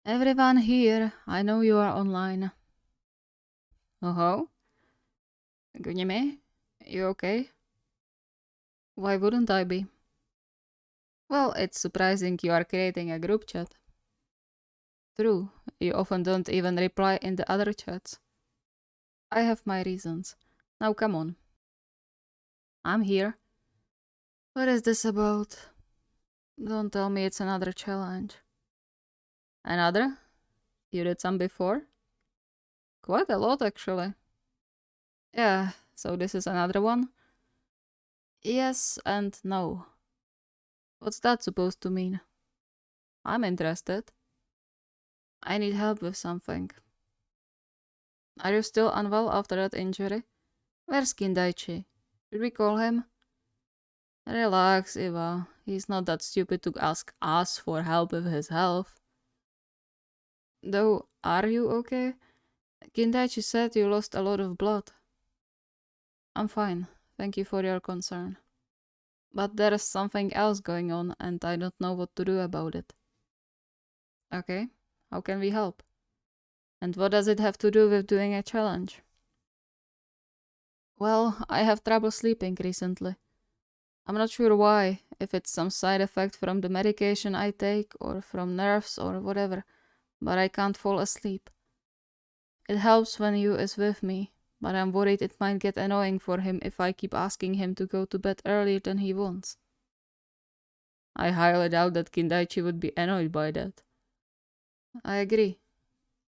Everyone here, I know you are online. Oh, Gunyame, you okay? Why wouldn't I be? Well, it's surprising you are creating a group chat. True, you often don't even reply in the other chats. I have my reasons. Now come on. I'm here. What is this about? Don't tell me it's another challenge. Another? You did some before? Quite a lot, actually. Yeah, so this is another one? Yes and no. What's that supposed to mean? I'm interested. I need help with something. Are you still unwell after that injury? Where's Kindaichi? Should we call him? Relax, Iva. He's not that stupid to ask us for help with his health. Though, are you okay? Kindaichi said you lost a lot of blood. I'm fine. Thank you for your concern. But there's something else going on and I don't know what to do about it. Okay, how can we help? And what does it have to do with doing a challenge? Well, I have trouble sleeping recently. I'm not sure why, if it's some side effect from the medication I take or from nerves or whatever, but I can't fall asleep. It helps when Yu is with me, but I'm worried it might get annoying for him if I keep asking him to go to bed earlier than he wants. I highly doubt that Kindaichi would be annoyed by that. I agree.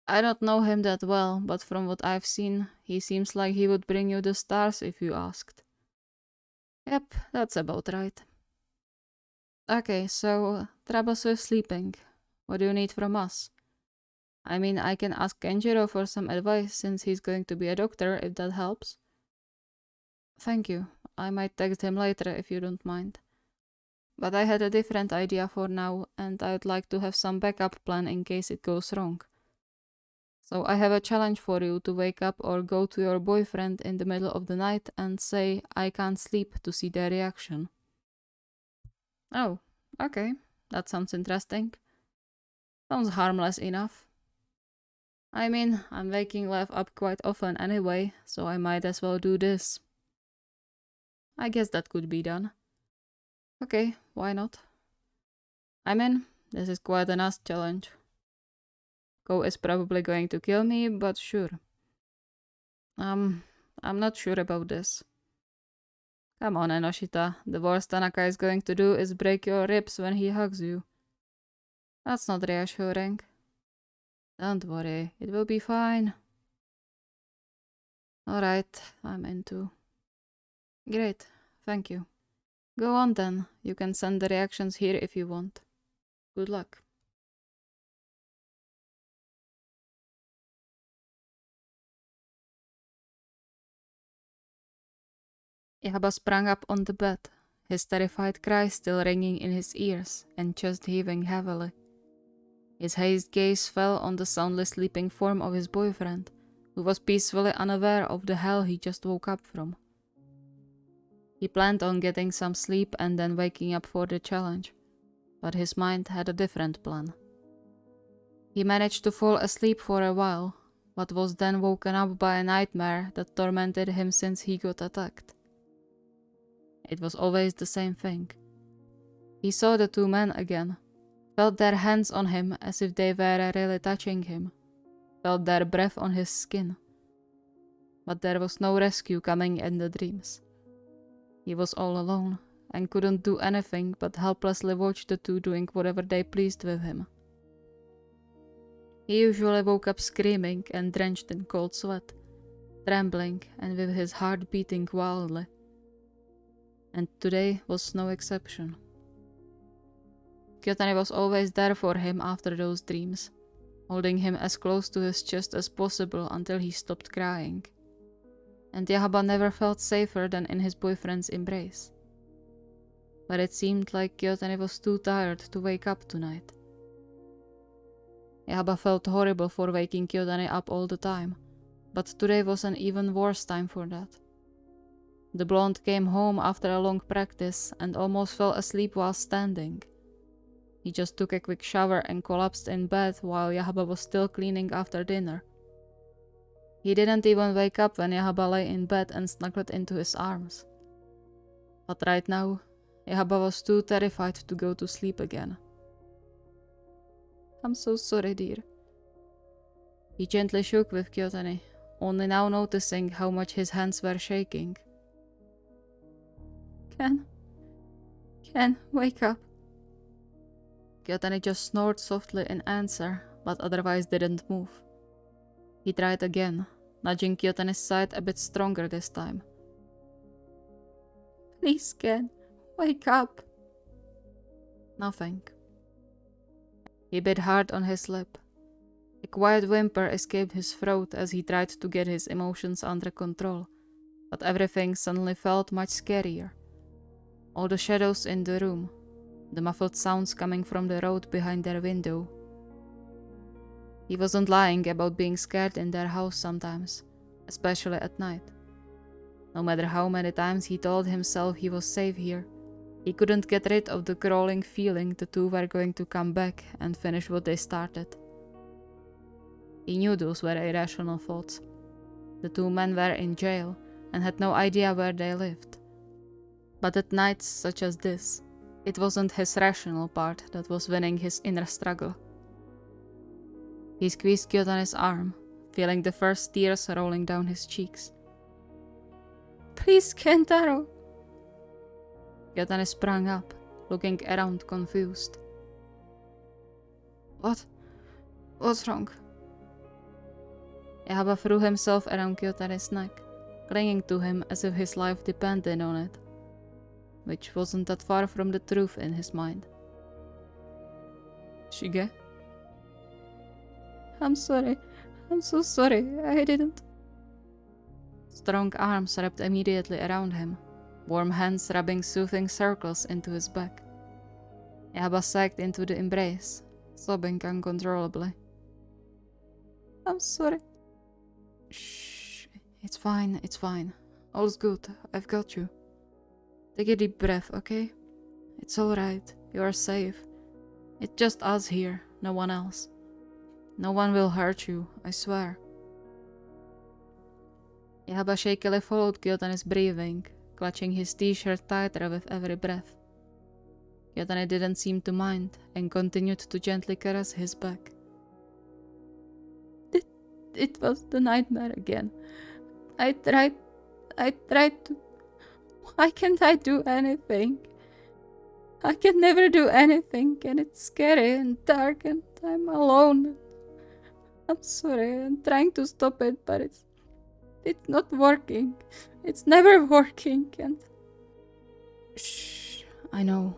I don't know him that well, but from what I've seen, he seems like he would bring you the stars if you asked. Yep, that's about right. Okay, so troubles with sleeping. What do you need from us? I mean, I can ask Kenjiro for some advice since he's going to be a doctor, if that helps. Thank you. I might text him later if you don't mind. But I had a different idea for now, and I'd like to have some backup plan in case it goes wrong. So I have a challenge for you to wake up or go to your boyfriend in the middle of the night and say, I can't sleep, to see their reaction. Oh, okay. That sounds interesting. Sounds harmless enough. I mean, I'm waking Lev up quite often anyway, so I might as well do this. I guess that could be done. Okay, why not? I mean, this is quite a nice challenge. Ko is probably going to kill me, but sure. I'm not sure about this. Come on, Enoshita. The worst Tanaka is going to do is break your ribs when he hugs you. That's not reassuring. Don't worry, it will be fine. Alright, I'm into. Great, thank you. Go on then, you can send the reactions here if you want. Good luck. Kyouhaba sprang up on the bed, his terrified cry still ringing in his ears and chest heaving heavily. His hazed gaze fell on the soundly sleeping form of his boyfriend, who was peacefully unaware of the hell he just woke up from. He planned on getting some sleep and then waking up for the challenge, but his mind had a different plan. He managed to fall asleep for a while, but was then woken up by a nightmare that tormented him since he got attacked. It was always the same thing. He saw the two men again, felt their hands on him as if they were really touching him, felt their breath on his skin. But there was no rescue coming in the dreams. He was all alone and couldn't do anything but helplessly watch the two doing whatever they pleased with him. He usually woke up screaming and drenched in cold sweat, trembling and with his heart beating wildly. And today was no exception. Kyotani was always there for him after those dreams, holding him as close to his chest as possible until he stopped crying. And Kyouhaba never felt safer than in his boyfriend's embrace. But it seemed like Kyotani was too tired to wake up tonight. Kyouhaba felt horrible for waking Kyotani up all the time, but today was an even worse time for that. The blonde came home after a long practice and almost fell asleep while standing. He just took a quick shower and collapsed in bed while Kyouhaba was still cleaning after dinner. He didn't even wake up when Kyouhaba lay in bed and snuggled into his arms. But right now, Kyouhaba was too terrified to go to sleep again. "I'm so sorry, dear." He gently shook with Kyotani, only now noticing how much his hands were shaking. Ken, wake up." Kyotani just snored softly in answer, but otherwise didn't move. He tried again, nudging Kyotani's side a bit stronger this time. "Please, Ken, wake up." Nothing. He bit hard on his lip. A quiet whimper escaped his throat as he tried to get his emotions under control, but everything suddenly felt much scarier. All the shadows in the room, the muffled sounds coming from the road behind their window. He wasn't lying about being scared in their house sometimes, especially at night. No matter how many times he told himself he was safe here, he couldn't get rid of the crawling feeling the two were going to come back and finish what they started. He knew those were irrational thoughts. The two men were in jail and had no idea where they lived. But at nights such as this, it wasn't his rational part that was winning his inner struggle. He squeezed Kyotani's arm, feeling the first tears rolling down his cheeks. "Please, Kentaro." Kyotani sprang up, looking around confused. What's wrong?" Kyouhaba threw himself around Kyotani's neck, clinging to him as if his life depended on it, which wasn't that far from the truth in his mind. "Shige?" I'm so sorry, I didn't." Strong arms wrapped immediately around him, warm hands rubbing soothing circles into his back. Kyouhaba sagged into the embrace, sobbing uncontrollably. "I'm sorry." "Shh, it's fine. All's good, I've got you. Take a deep breath, okay? It's alright, you're safe. It's just us here, no one else. No one will hurt you, I swear." Kyouhaba shakily followed Kyotani's breathing, clutching his t-shirt tighter with every breath. Kyotani didn't seem to mind and continued to gently caress his back. It was the nightmare again. I tried to... Why can't I do anything? I can never do anything, and it's scary and dark and I'm alone. I'm sorry, I'm trying to stop it, but it's not working. It's never working, and... Shh, I know.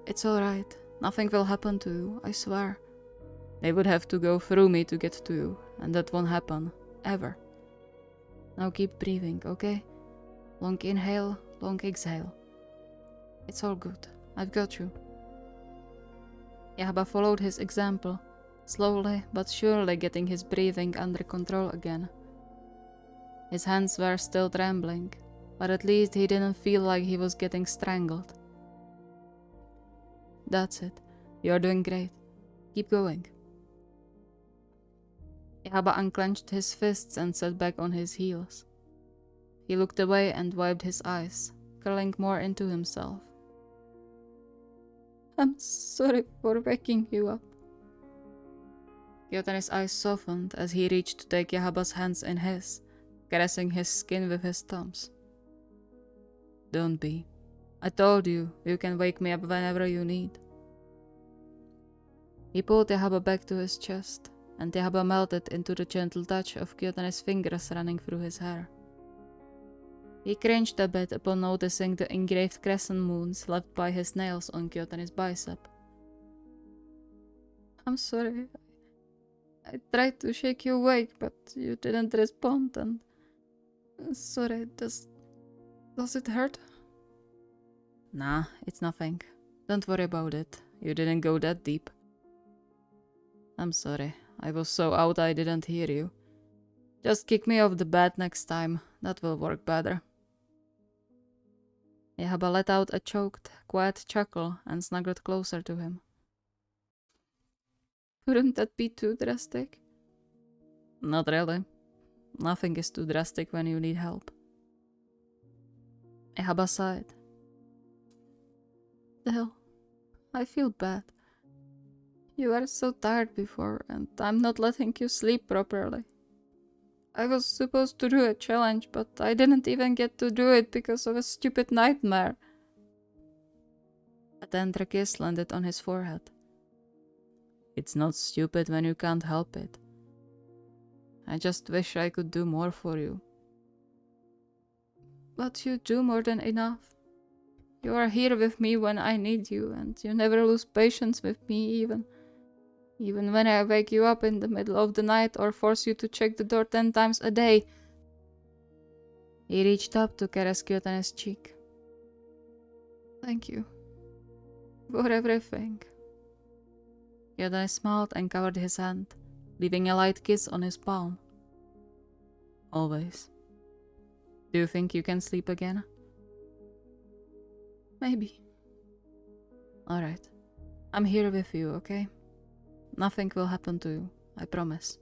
It's alright. Nothing will happen to you, I swear. They would have to go through me to get to you, and that won't happen. Ever. Now keep breathing, okay? Long inhale, long exhale. It's all good. I've got you. Kyouhaba followed his example, slowly but surely getting his breathing under control again. His hands were still trembling, but at least he didn't feel like he was getting strangled. That's it. You're doing great. Keep going. Kyouhaba unclenched his fists and sat back on his heels. He looked away and wiped his eyes, curling more into himself. I'm sorry for waking you up. Kyotani's eyes softened as he reached to take Kyouhaba's hands in his, caressing his skin with his thumbs. Don't be. I told you, you can wake me up whenever you need. He pulled Kyouhaba back to his chest, and Kyouhaba melted into the gentle touch of Kyotani's fingers running through his hair. He cringed a bit upon noticing the engraved crescent moons left by his nails on Kyotani's bicep. I'm sorry. I tried to shake you awake, but you didn't respond, and... Sorry, does it hurt? Nah, it's nothing. Don't worry about it. You didn't go that deep. I'm sorry. I was so out I didn't hear you. Just kick me off the bed next time. That will work better. Kyouhaba let out a choked, quiet chuckle and snuggled closer to him, Wouldn't that be too drastic? Not really. Nothing is too drastic when you need help. Kyouhaba sighed. Still, I feel bad. You were so tired before, and I'm not letting you sleep properly. I was supposed to do a challenge, but I didn't even get to do it because of a stupid nightmare. A tender kiss landed on his forehead. It's not stupid when you can't help it. I just wish I could do more for you. But you do more than enough. You are here with me when I need you, and you never lose patience with me even when I wake you up in the middle of the night or force you to check the door 10 times a day. He reached up to caress Kyouhaba on his cheek. Thank you. For everything. Kyouhaba smiled and covered his hand, leaving a light kiss on his palm. Always. Do you think you can sleep again? Maybe. Alright. I'm here with you, okay? Nothing will happen to you, I promise.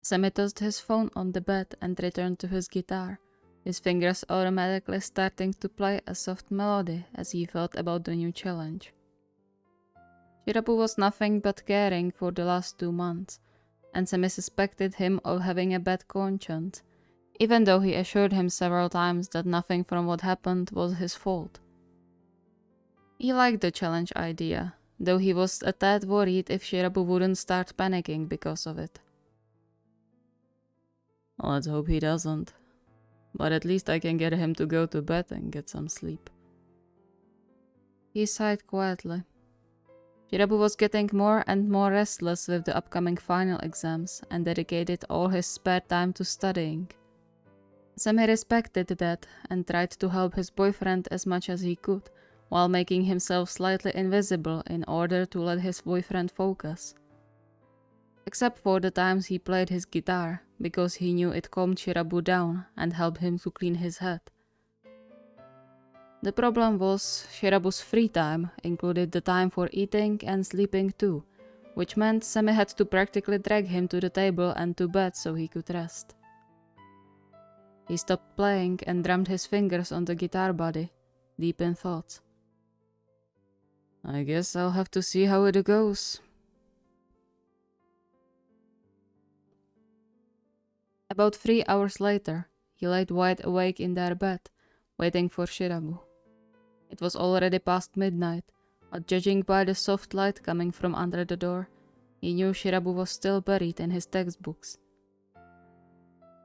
Semi tossed his phone on the bed and returned to his guitar, his fingers automatically starting to play a soft melody as he thought about the new challenge. Kyouhaba was nothing but caring for the last 2 months, and Semi suspected him of having a bad conscience, even though he assured him several times that nothing from what happened was his fault. He liked the challenge idea, though he was a tad worried if Kyouhaba wouldn't start panicking because of it. Let's hope he doesn't, but at least I can get him to go to bed and get some sleep. He sighed quietly. Kyouhaba was getting more and more restless with the upcoming final exams and dedicated all his spare time to studying. Semi respected that and tried to help his boyfriend as much as he could, while making himself slightly invisible in order to let his boyfriend focus. Except for the times he played his guitar, because he knew it calmed Kyouhaba down and helped him to clean his head. The problem was Kyouhaba's free time included the time for eating and sleeping too, which meant Semi had to practically drag him to the table and to bed so he could rest. He stopped playing and drummed his fingers on the guitar body, deep in thought. I guess I'll have to see how it goes. About 3 hours later, he laid wide awake in their bed, waiting for Kyouhaba. It was already past midnight, but judging by the soft light coming from under the door, he knew Kyouhaba was still buried in his textbooks.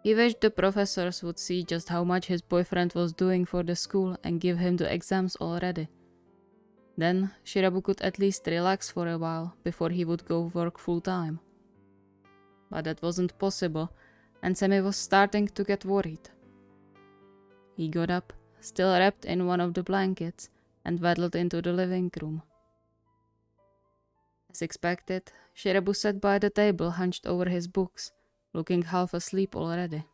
He wished the professors would see just how much his boyfriend was doing for the school and give him the exams already. Then Kyouhaba could at least relax for a while before he would go work full time. But that wasn't possible, and Semi was starting to get worried. He got up, still wrapped in one of the blankets, and waddled into the living room. As expected, Kyouhaba sat by the table hunched over his books, looking half asleep already.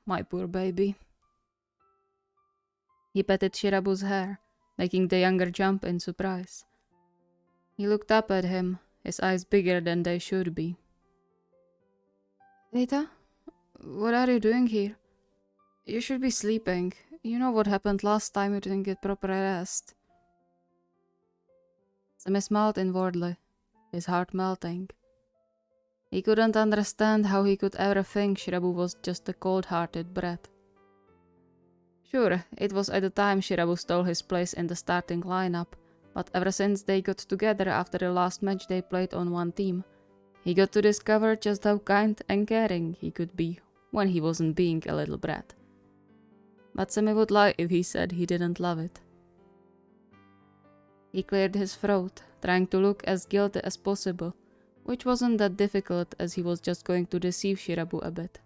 My poor baby. He patted Kyouhaba's hair, making the younger jump in surprise. He looked up at him, his eyes bigger than they should be. Data? What are you doing here? You should be sleeping. You know what happened last time you didn't get proper rest. Semi smiled inwardly, his heart melting. He couldn't understand how he could ever think Kyouhaba was just a cold-hearted brat. Sure, it was at the time Kyouhaba stole his place in the starting lineup, but ever since they got together after the last match they played on one team, he got to discover just how kind and caring he could be when he wasn't being a little brat. But Semi would lie if he said he didn't love it. He cleared his throat, trying to look as guilty as possible, which wasn't that difficult as he was just going to deceive Kyouhaba a bit.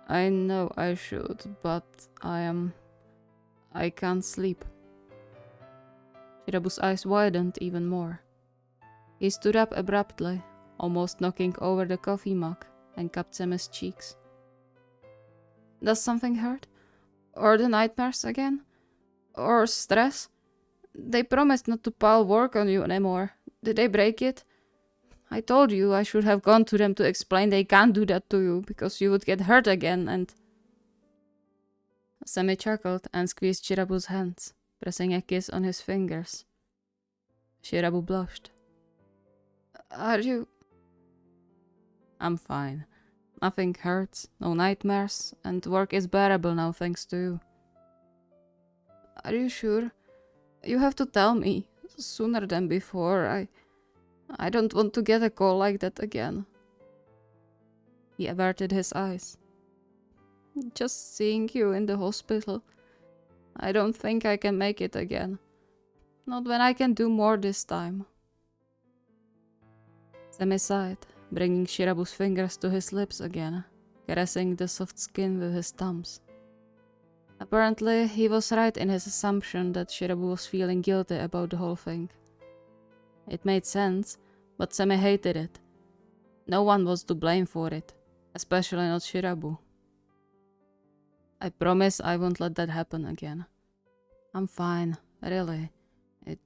I know I should, but I can't sleep. Kyouhaba's eyes widened even more. He stood up abruptly, almost knocking over the coffee mug, and cupped Semi's cheeks. Does something hurt? Or the nightmares again? Or stress? They promised not to pile work on you anymore. Did they break it? I told you I should have gone to them to explain they can't do that to you, because you would get hurt again and... Semi chuckled and squeezed Shirabu's hands, pressing a kiss on his fingers. Shirabu blushed. Are you... I'm fine. Nothing hurts, no nightmares, and work is bearable now thanks to you. Are you sure? You have to tell me, sooner than before. I don't want to get a call like that again. He averted his eyes. Just seeing you in the hospital. I don't think I can make it again. Not when I can do more this time. Semi sighed, bringing Shirabu's fingers to his lips again, caressing the soft skin with his thumbs. Apparently, he was right in his assumption that Shirabu was feeling guilty about the whole thing. It made sense, but Semi hated it. No one was to blame for it, especially not Shirabu. I promise I won't let that happen again. I'm fine, really. It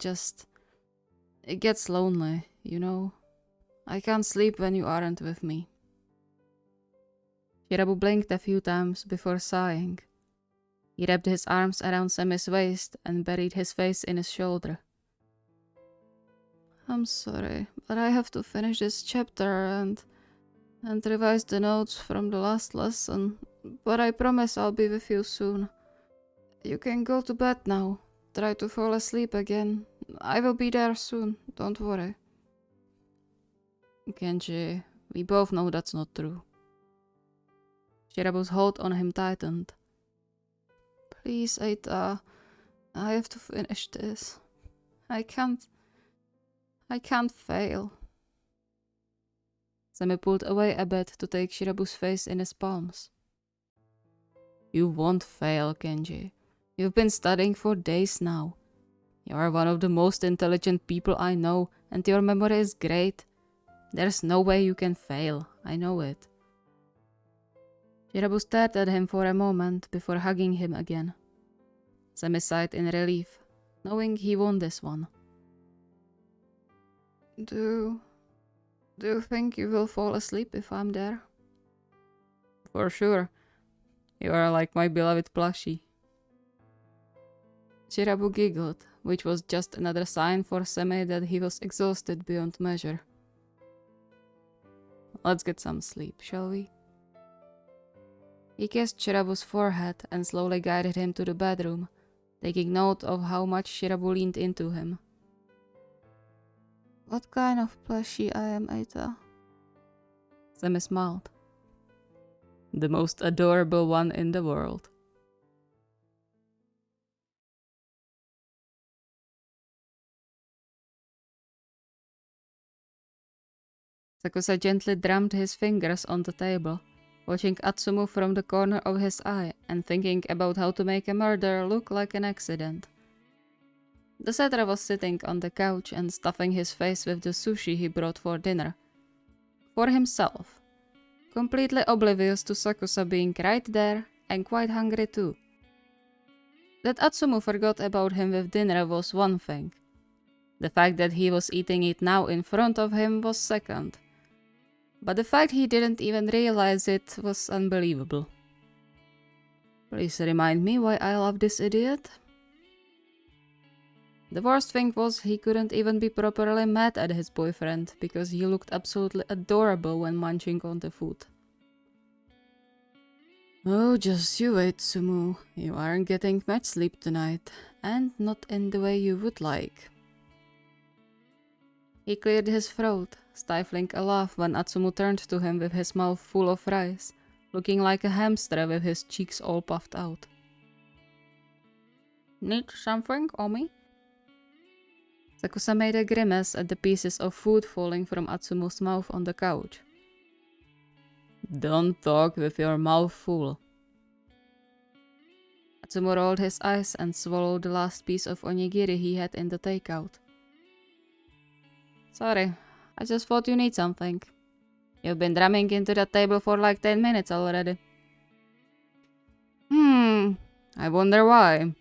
gets lonely, you know. I can't sleep when you aren't with me. Shirabu blinked a few times before sighing. He wrapped his arms around Semi's waist and buried his face in his shoulder. I'm sorry, but I have to finish this chapter and revise the notes from the last lesson, but I promise I'll be with you soon. You can go to bed now. Try to fall asleep again. I will be there soon, don't worry. Kenji, we both know that's not true. Shirabu's hold on him tightened. Please, Eita, I have to finish this. I can't fail. Semi pulled away a bit to take Shirabu's face in his palms. You won't fail, Kenji. You've been studying for days now. You are one of the most intelligent people I know, and your memory is great. There's no way you can fail, I know it. Shirabu stared at him for a moment before hugging him again. Semi sighed in relief, knowing he won this one. Do you think you will fall asleep if I'm there? For sure. You are like my beloved plushie. Shirabu giggled, which was just another sign for Semi that he was exhausted beyond measure. Let's get some sleep, shall we? He kissed Shirabu's forehead and slowly guided him to the bedroom, taking note of how much Shirabu leaned into him. What kind of plushie I am, Eita? Semi smiled. The most adorable one in the world. Sakusa gently drummed his fingers on the table, watching Atsumu from the corner of his eye and thinking about how to make a murder look like an accident. The setter was sitting on the couch and stuffing his face with the sushi he brought for dinner. For himself. Completely oblivious to Sakusa being right there and quite hungry too. That Atsumu forgot about him with dinner was one thing. The fact that he was eating it now in front of him was second. But the fact he didn't even realize it was unbelievable. Please remind me why I love this idiot? The worst thing was he couldn't even be properly mad at his boyfriend because he looked absolutely adorable when munching on the food. Oh, just you wait, Sumu. You aren't getting much sleep tonight, and not in the way you would like. He cleared his throat, stifling a laugh when Atsumu turned to him with his mouth full of rice, looking like a hamster with his cheeks all puffed out. Need something, Omi? Sakusa made a grimace at the pieces of food falling from Atsumu's mouth on the couch. Don't talk with your mouth full. Atsumu rolled his eyes and swallowed the last piece of onigiri he had in the takeout. Sorry, I just thought you need something. You've been drumming into that table for like 10 minutes already. I wonder why.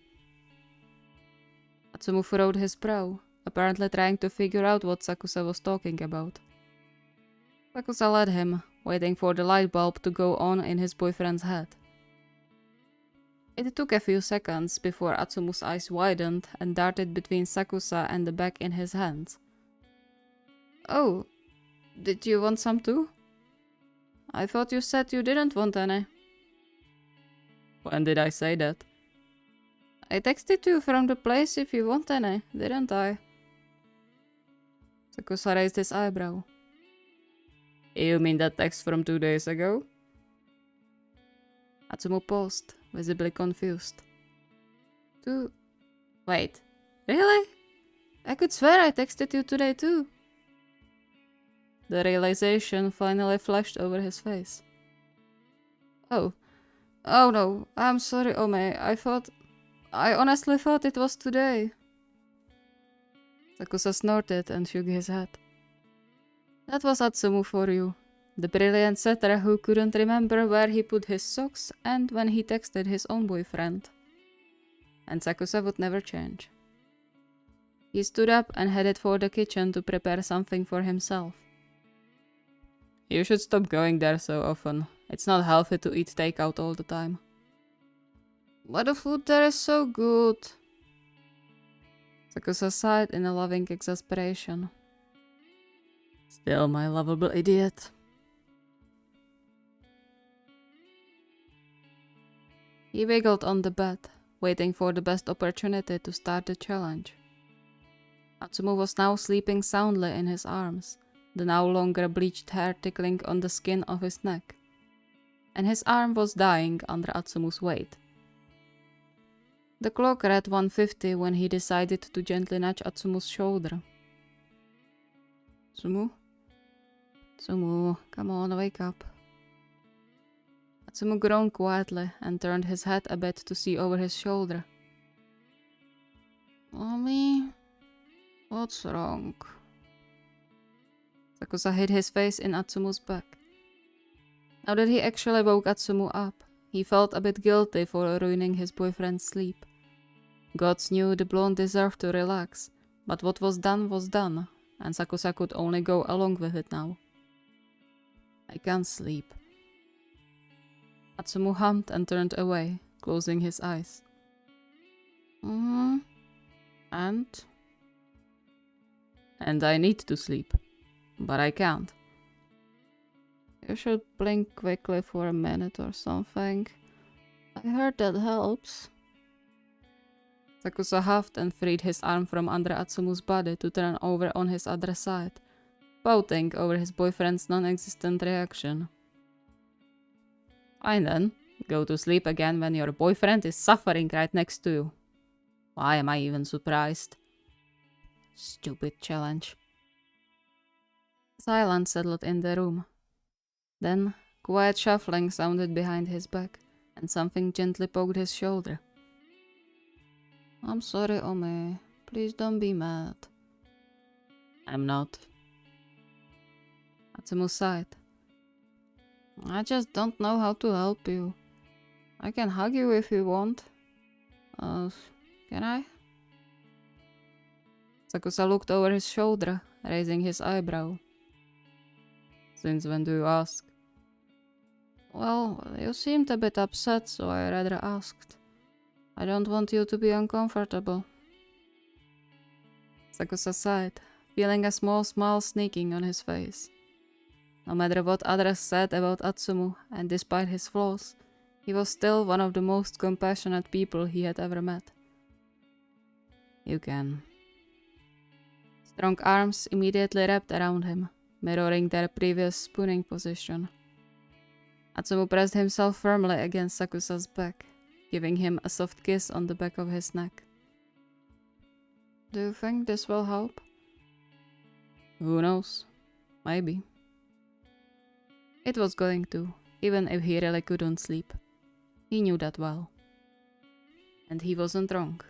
Atsumu furrowed his brow, apparently trying to figure out what Sakusa was talking about. Sakusa led him, waiting for the light bulb to go on in his boyfriend's head. It took a few seconds before Atsumu's eyes widened and darted between Sakusa and the bag in his hands. Oh, did you want some too? I thought you said you didn't want any. When did I say that? I texted you from the place if you want any, didn't I? Sakusa raised his eyebrow. You mean that text from 2 days ago? Atsumu paused, visibly confused. Wait, really? I could swear I texted you today too. The realization finally flashed over his face. Oh no, I'm sorry, Ome. I honestly thought it was today. Sakusa snorted and shook his head. That was Atsumu for you. The brilliant setter who couldn't remember where he put his socks and when he texted his own boyfriend. And Sakusa would never change. He stood up and headed for the kitchen to prepare something for himself. You should stop going there so often. It's not healthy to eat takeout all the time. But the food there is so good. Sakusa sighed in a loving exasperation. Still my lovable idiot. He wiggled on the bed, waiting for the best opportunity to start the challenge. Atsumu was now sleeping soundly in his arms, the now longer bleached hair tickling on the skin of his neck. And his arm was dying under Atsumu's weight. The clock read 1:50 when he decided to gently nudge Atsumu's shoulder. Atsumu, come on, wake up. Atsumu groaned quietly and turned his head a bit to see over his shoulder. Mommy, what's wrong? Sakusa hid his face in Atsumu's back. Now that he actually woke Atsumu up, he felt a bit guilty for ruining his boyfriend's sleep. Gods knew the blonde deserved to relax, but what was done, and Sakusa could only go along with it now. I can't sleep. Atsumu hummed and turned away, closing his eyes. And I need to sleep, but I can't. You should blink quickly for a minute or something. I heard that helps. Sakusa huffed and freed his arm from under Atsumu's body to turn over on his other side, pouting over his boyfriend's non-existent reaction. Fine then, go to sleep again when your boyfriend is suffering right next to you. Why am I even surprised? Stupid challenge. Silence settled in the room. Then, quiet shuffling sounded behind his back, and something gently poked his shoulder. I'm sorry, Ome. Please don't be mad. I'm not. Atsumu sighed. I just don't know how to help you. I can hug you if you want. Can I? Sakusa looked over his shoulder, raising his eyebrow. Since when do you ask? Well, you seemed a bit upset, so I rather asked. I don't want you to be uncomfortable. Sakusa sighed, feeling a small smile sneaking on his face. No matter what others said about Atsumu, and despite his flaws, he was still one of the most compassionate people he had ever met. You can. Strong arms immediately wrapped around him, mirroring their previous spooning position. Atsumu pressed himself firmly against Sakusa's back, giving him a soft kiss on the back of his neck. Do you think this will help? Who knows? Maybe. It was going to, even if he really couldn't sleep. He knew that well. And he wasn't wrong.